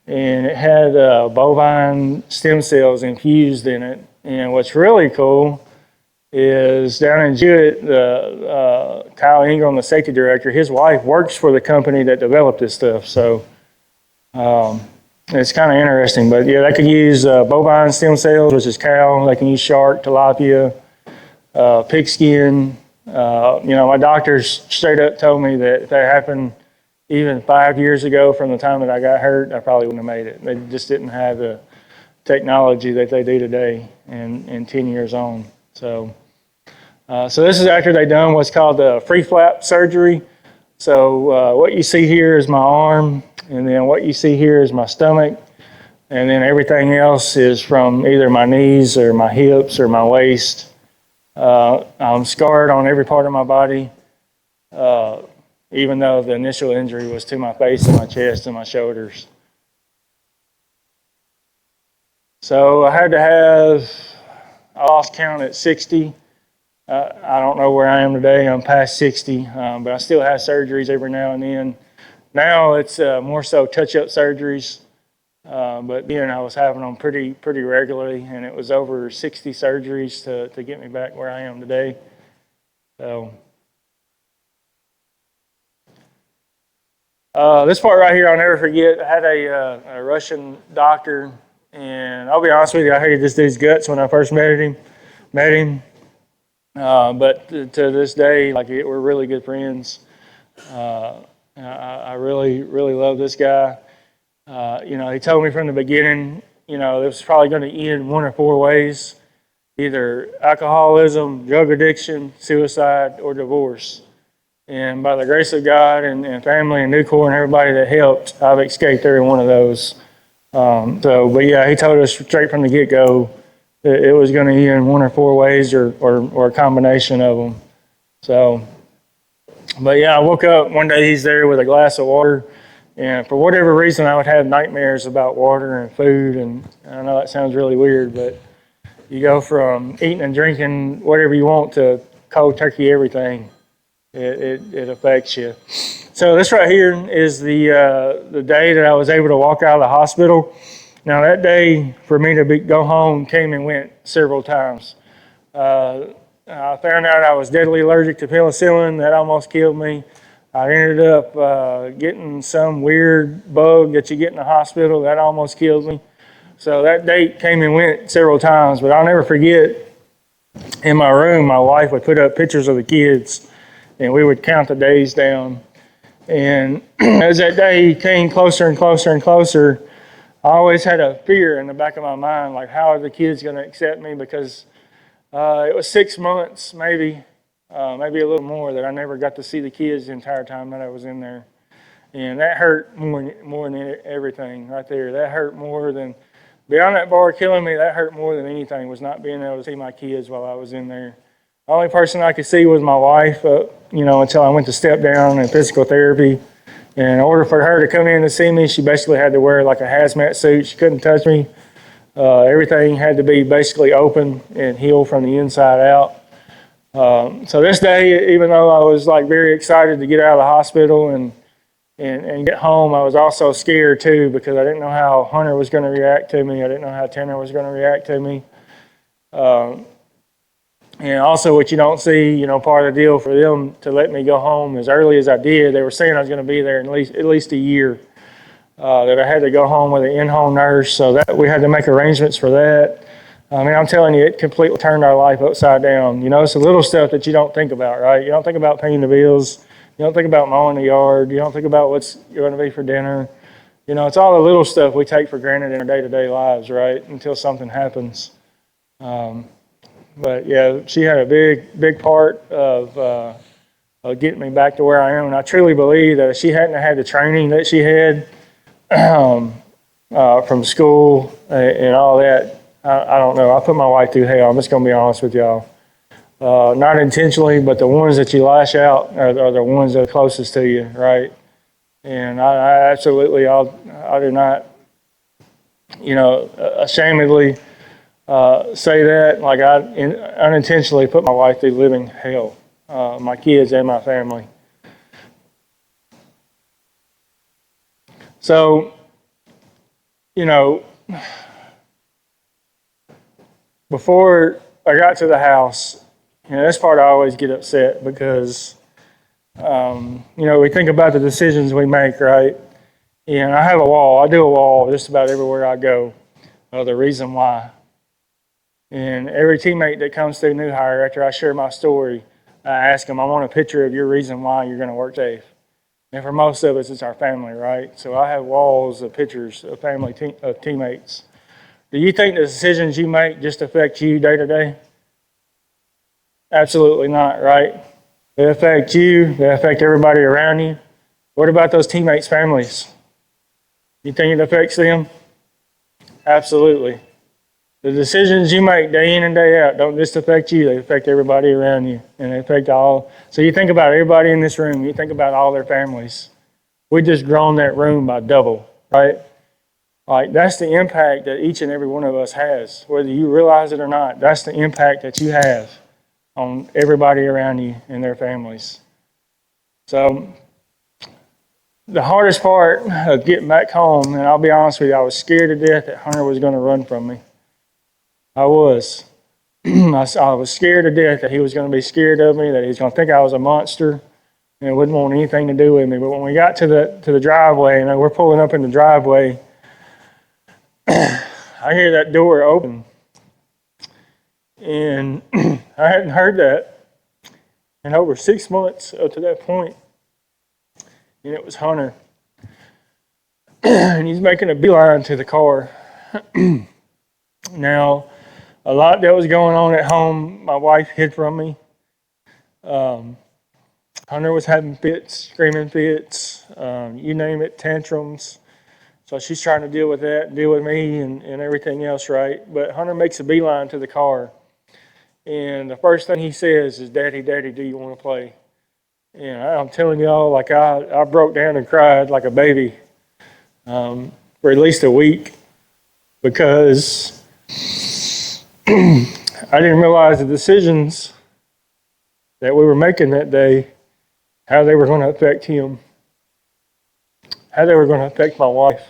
And it had bovine stem cells infused in it. And what's really cool is down in Jewett, Kyle Ingram, the safety director, his wife works for the company that developed this stuff. So it's kind of interesting. But yeah, they could use bovine stem cells, which is cow. They can use shark, tilapia, pigskin. My doctors straight up told me that if that happened even 5 years ago from the time that I got hurt, I probably wouldn't have made it. They just didn't have the technology that they do today and 10 years on. So this is after they done what's called the free flap surgery. So what you see here is my arm, and then what you see here is my stomach, and then everything else is from either my knees or my hips or my waist. I'm scarred on every part of my body, even though the initial injury was to my face and my chest and my shoulders. So I lost count at 60. I don't know where I am today. I'm past 60, but I still have surgeries every now and then. Now it's more so touch-up surgeries, but then I was having them pretty regularly, and it was over 60 surgeries to get me back where I am today. So this part right here, I'll never forget. I had a Russian doctor, and I'll be honest with you, I hated this dude's guts when I first met him. But to this day, we're really good friends. I really, really love this guy. He told me from the beginning, this was probably going to end one of four ways: either alcoholism, drug addiction, suicide, or divorce. And by the grace of God and family and Nucor and everybody that helped, I've escaped every one of those. But yeah, he told us straight from the get-go that it was going to end one or four ways or a combination of them. So, but yeah, I woke up one day, he's there with a glass of water. And for whatever reason, I would have nightmares about water and food. And I know that sounds really weird, but you go from eating and drinking whatever you want to cold turkey everything. It affects you. So this right here is the day that I was able to walk out of the hospital. Now that day for me to go home came and went several times. I found out I was deadly allergic to penicillin. That almost killed me. I ended up getting some weird bug that you get in the hospital. That almost killed me. So that date came and went several times, but I'll never forget, in my room, my wife would put up pictures of the kids, and we would count the days down. And as that day came closer and closer and closer, I always had a fear in the back of my mind, like, how are the kids going to accept me? Because it was 6 months, maybe a little more, that I never got to see the kids the entire time that I was in there. And that hurt more than everything right there. That hurt more than, beyond that bar killing me, that hurt more than anything, was not being able to see my kids while I was in there. The only person I could see was my wife, until I went to step down and physical therapy. And in order for her to come in to see me, she basically had to wear like a hazmat suit. She couldn't touch me. Everything had to be basically open and healed from the inside out. So this day, even though I was like very excited to get out of the hospital and get home, I was also scared too, because I didn't know how Hunter was going to react to me. I didn't know how Tanner was going to react to me. And also, what you don't see, part of the deal for them to let me go home as early as I did, they were saying I was going to be there at least a year, that I had to go home with an in-home nurse, so that we had to make arrangements for that. I mean, I'm telling you, it completely turned our life upside down. It's the little stuff that you don't think about, right? You don't think about paying the bills. You don't think about mowing the yard. You don't think about what's going to be for dinner. It's all the little stuff we take for granted in our day-to-day lives, right, until something happens. But yeah, she had a big part of getting me back to where I am. And I truly believe that if she hadn't had the training that she had from school and all that, I don't know. I put my wife through hell. I'm just going to be honest with y'all. Not intentionally, but the ones that you lash out are the ones that are closest to you, right? And I absolutely, I do not, ashamedly say that. Like, I unintentionally put my wife through living hell, my kids and my family. So, before I got to the house, this part I always get upset because, we think about the decisions we make, right? And I have a wall. I do a wall just about everywhere I go. The reason why. And every teammate that comes through new hire, after I share my story, I ask them, I want a picture of your reason why you're going to work safe. And for most of us, it's our family, right? So I have walls of pictures of family, of teammates. Do you think the decisions you make just affect you day to day? Absolutely not, right? They affect you. They affect everybody around you. What about those teammates' families? You think it affects them? Absolutely. The decisions you make day in and day out don't just affect you, they affect everybody around you, and they affect all. So you think about everybody in this room, you think about all their families. We just grown that room by double, right? Like, that's the impact that each and every one of us has, whether you realize it or not. That's the impact that you have on everybody around you and their families. So the hardest part of getting back home, and I'll be honest with you, I was scared to death that Hunter was going to run from me. I was. I was scared to death that he was going to be scared of me, that he was going to think I was a monster and wouldn't want anything to do with me. But when we got to the driveway, and we're pulling up in the driveway, I hear that door open. And I hadn't heard that in over 6 months up to that point. and it was Hunter. And he's making a beeline to the car. Now, a lot that was going on at home, my wife hid from me. Hunter was having fits, screaming fits, you name it, tantrums. So she's trying to deal with that, deal with me and everything else, right? But Hunter makes a beeline to the car. And the first thing he says is, Daddy, Daddy, do you want to play? And I'm telling y'all, like I broke down and cried like a baby for at least a week because I didn't realize the decisions that we were making that day, how they were going to affect him, how they were going to affect my wife,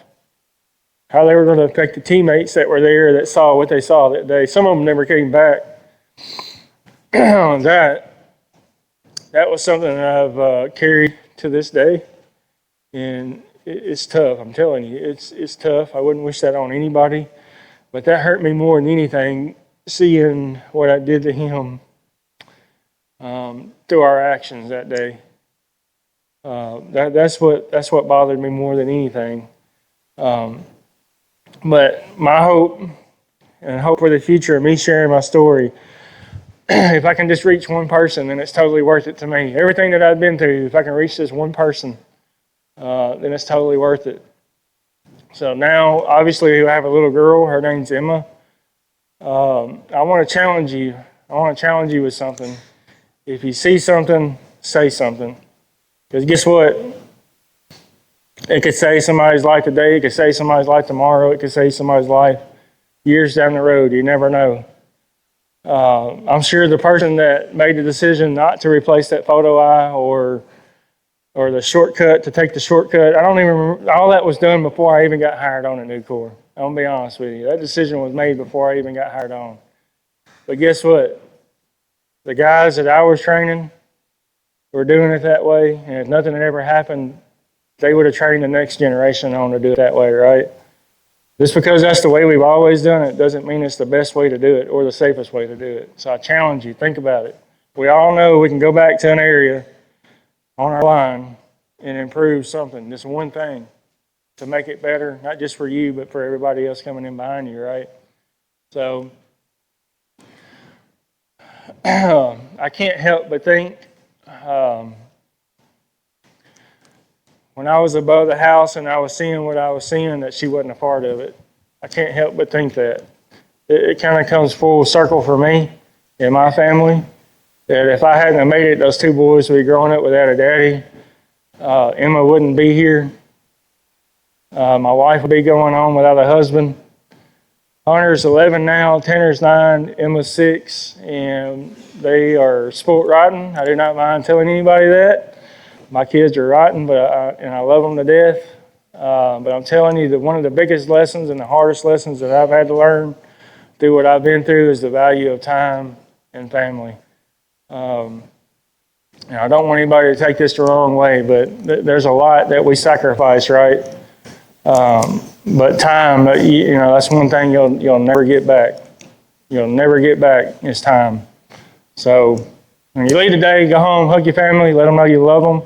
how they were going to affect the teammates that were there that saw what they saw that day. Some of them never came back. That was something that I've carried to this day, and it's tough. I'm telling you, it's tough. I wouldn't wish that on anybody, but that hurt me more than anything. Seeing what I did to him through our actions that day. That's what bothered me more than anything. But my hope and hope for the future of me sharing my story, if I can just reach one person, then it's totally worth it to me. Everything that I've been through, if I can reach this one person, then it's totally worth it. So now, obviously, I have a little girl. Her name's Emma. I want to challenge you. I want to challenge you with something. If you see something, say something. Because guess what? It could save somebody's life today. It could save somebody's life tomorrow. It could save somebody's life years down the road. You never know. I'm sure the person that made the decision not to replace that photo eye or the shortcut, to take the shortcut, I don't even remember. All that was done before I even got hired on at Nucor. I'm going to be honest with you. That decision was made before I even got hired on. But guess what? The guys that I was training were doing it that way, and if nothing had ever happened, they would have trained the next generation on to do it that way, right? Just because that's the way we've always done it doesn't mean it's the best way to do it or the safest way to do it. So I challenge you, think about it. We all know we can go back to an area on our line and improve something, just one thing, to make it better, not just for you, but for everybody else coming in behind you, right? So I can't help but think when I was above the house and I was seeing what I was seeing, that she wasn't a part of it. I can't help but think that. It kind of comes full circle for me and my family, that if I hadn't have made it, those two boys would be growing up without a daddy. Emma wouldn't be here. My wife would be going on without a husband. Hunter's 11 now, Tanner's 9, Emma's 6, and they are sport rotten. I do not mind telling anybody that. My kids are rotten, and I love them to death. But I'm telling you that one of the biggest lessons and the hardest lessons that I've had to learn through what I've been through is the value of time and family. And I don't want anybody to take this the wrong way, but there's a lot that we sacrifice, right? But time, that's one thing you'll never get back. You'll never get back is time. So when you leave today, go home, hug your family, let them know you love them.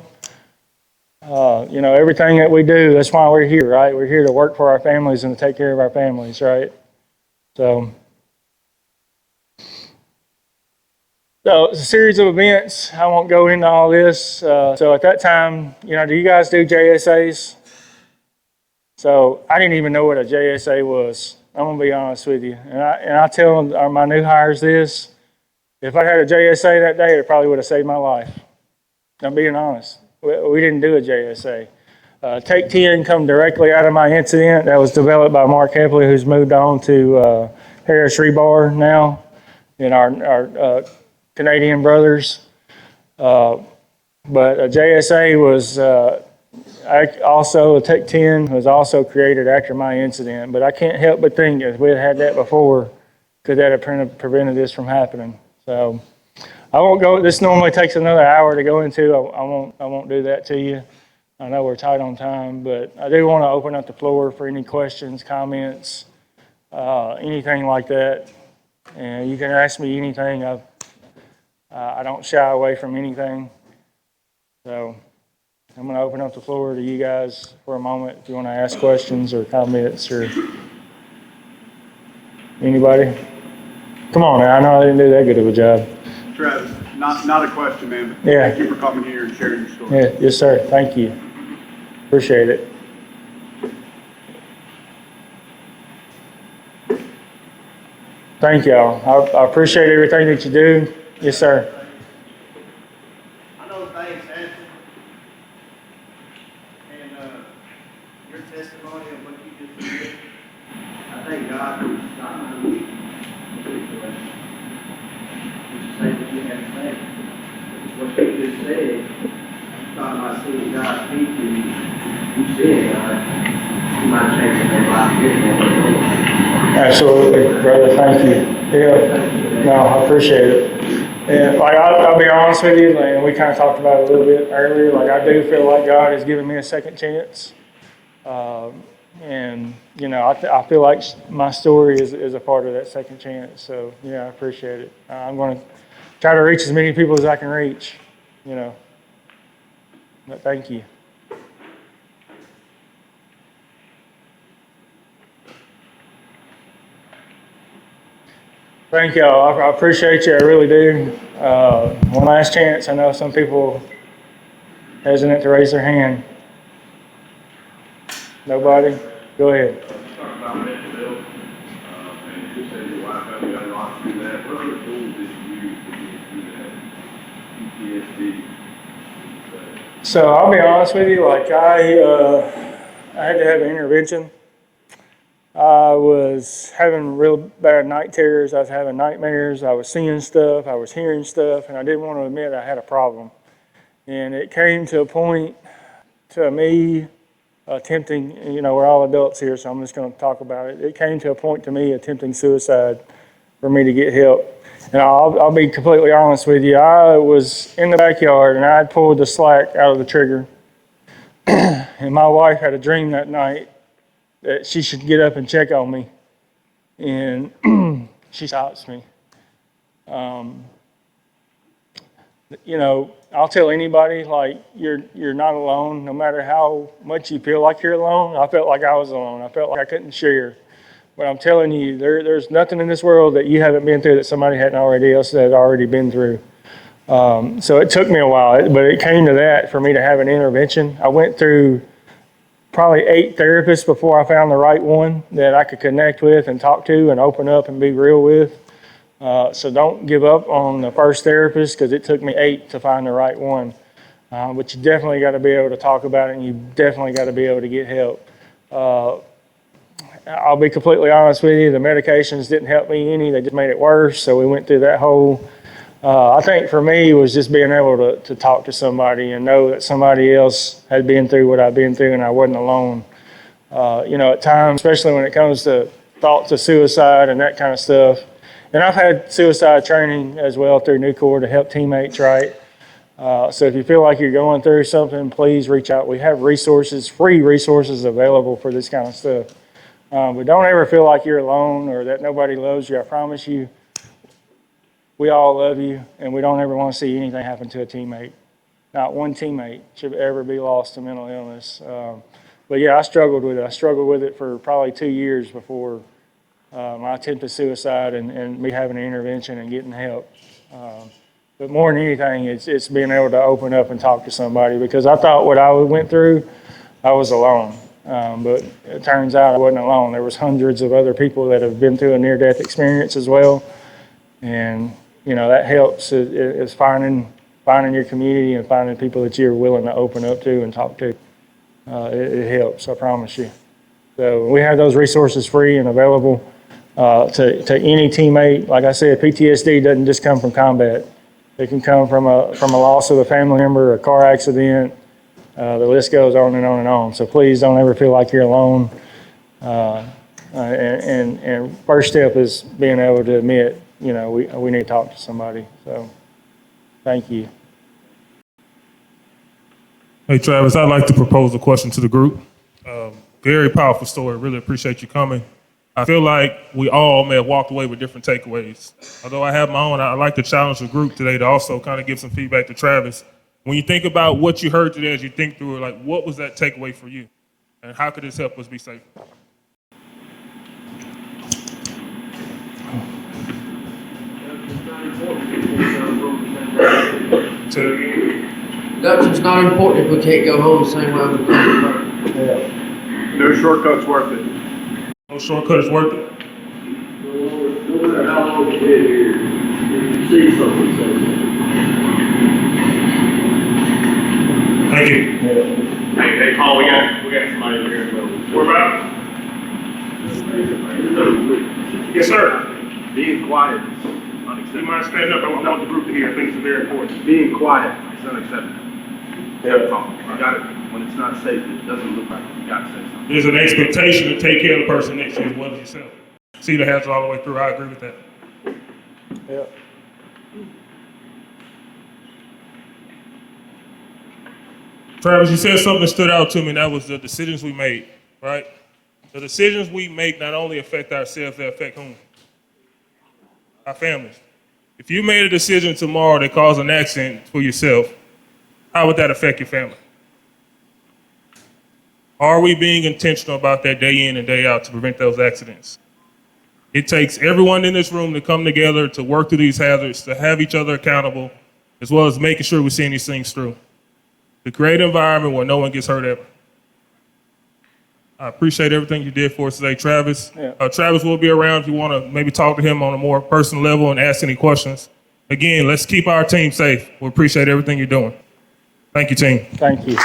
Everything that we do, that's why we're here, right? We're here to work for our families and to take care of our families, right? So it's a series of events. I won't go into all this. So at that time, do you guys do JSAs? So I didn't even know what a JSA was. I'm going to be honest with you. And I tell my new hires this. If I had a JSA that day, it probably would have saved my life. I'm being honest. We didn't do a JSA. Take 10 come directly out of my incident that was developed by Mark Hepley, who's moved on to Harris Rebar now, and our Canadian brothers. But a JSA was also, a Take 10 was also created after my incident. But I can't help but think if we had that before, could that have prevented this from happening? So I won't go. This normally takes another hour to go into. I won't do that to you. I know we're tight on time, but I do want to open up the floor for any questions, comments, anything like that. And you can ask me anything. I don't shy away from anything. So I'm going to open up the floor to you guys for a moment if you want to ask questions or comments or anybody. Come on now, I know I didn't do that good of a job. Travis, not a question, man, but Yeah. thank you for coming here and sharing your story. Yeah, yes, sir. Thank you. Appreciate it. Thank y'all. I appreciate everything that you do. Yes, sir. I know things happen, and your testimony of what you just did, I thank God for you. Say what you had to say. What you just said, thought about seeing God speak to you. You said God, you might change their life. Absolutely, brother. Thank you. Yeah. No, I appreciate it. And like I'll be honest with you, and we kind of talked about it a little bit earlier. Like I do feel like God has given me a second chance, and you know I feel like my story is a part of that second chance. So yeah, I appreciate it. I'm going to try to reach as many people as I can reach. You know, but thank you. Thank y'all. I appreciate you. I really do. One last chance. I know some people hesitant to raise their hand. Nobody? Go ahead. Talk about mental health, and you said your wife had you got a lot through that. What other tools did you use to get through that PTSD? So I'll be honest with you. Like I had to have an intervention. I was having real bad night terrors. I was having nightmares. I was seeing stuff. I was hearing stuff, and I didn't want to admit I had a problem. And it came to a point to me attempting, you know, we're all adults here, so I'm just going to talk about it. It came to a point to me attempting suicide for me to get help. And I'll be completely honest with you. I was in the backyard, and I had pulled the slack out of the trigger. And my wife had a dream that night that she should get up and check on me. And she stops me. You know, I'll tell anybody, like, you're not alone, no matter how much you feel like you're alone. I felt like I was alone. I felt like I couldn't share. But I'm telling you, there's nothing in this world that you haven't been through that somebody hadn't already been through. So it took me a while, but it came to that for me to have an intervention. I went through probably 8 therapists before I found the right one that I could connect with and talk to and open up and be real with. So don't give up on the first therapist, because it took me 8 to find the right one. But you definitely got to be able to talk about it, and you definitely got to be able to get help. I'll be completely honest with you, the medications didn't help me any, they just made it worse. So we went through that whole, I think for me was just being able to talk to somebody and know that somebody else had been through what I've been through and I wasn't alone. You know, at times, especially when it comes to thoughts of suicide and that kind of stuff. And I've had suicide training as well through Nucor to help teammates, right? So if you feel like you're going through something, please reach out. We have resources, free resources available for this kind of stuff. But don't ever feel like you're alone or that nobody loves you. I promise you, we all love you, and we don't ever want to see anything happen to a teammate. Not one teammate should ever be lost to mental illness. But yeah, I struggled with it. I struggled with it for probably 2 years before my attempt at suicide and me having an intervention and getting help. But more than anything, it's being able to open up and talk to somebody, because I thought what I went through, I was alone. But it turns out I wasn't alone. There was hundreds of other people that have been through a near-death experience as well. And, you know, that helps is finding your community and finding people that you're willing to open up to and talk to. It helps, I promise you. So we have those resources free and available to any teammate. Like I said, PTSD doesn't just come from combat. It can come from a loss of a family member, a car accident. The list goes on and on and on. So please don't ever feel like you're alone. And first step is being able to admit, you know, we need to talk to somebody. So thank you. Hey, Travis, I'd like to propose a question to the group. Very powerful story. Really appreciate you coming. I feel like we all may have walked away with different takeaways. Although I have my own, I'd like to challenge the group today to also kind of give some feedback to Travis When you think about what you heard today, as you think through it, like what was that takeaway for you? And how could this help us be safer? Production's not important if we can't go home the same way we came to work. No shortcuts worth it. No shortcut is worth it. No matter how long you get here, if you see something, say something. Thank you. Hey, Paul, we got somebody here. We're about. Yes, sir. Being quiet is You unacceptable. mind standing up? I want the group to hear. I think it's very important. Being quiet is unacceptable. You gotta talk. You gotta, when it's not safe, it doesn't look like you gotta say something. There's an expectation to take care of the person next to you as well as yourself. See the has it all the way through. I agree with that. Yeah. Travis, you said something that stood out to me, and that was the decisions we made, right? The decisions we make not only affect ourselves, they affect whom? Our families. If you made a decision tomorrow that caused an accident for yourself, how would that affect your family? Are we being intentional about that day in and day out to prevent those accidents? It takes everyone in this room to come together to work through these hazards, to have each other accountable, as well as making sure we're seeing these things through. To create an environment where no one gets hurt ever. I appreciate everything you did for us today, Travis. Yeah. Travis will be around if you want to maybe talk to him on a more personal level and ask any questions. Again, let's keep our team safe. We appreciate everything you're doing. Thank you, team. Thank you.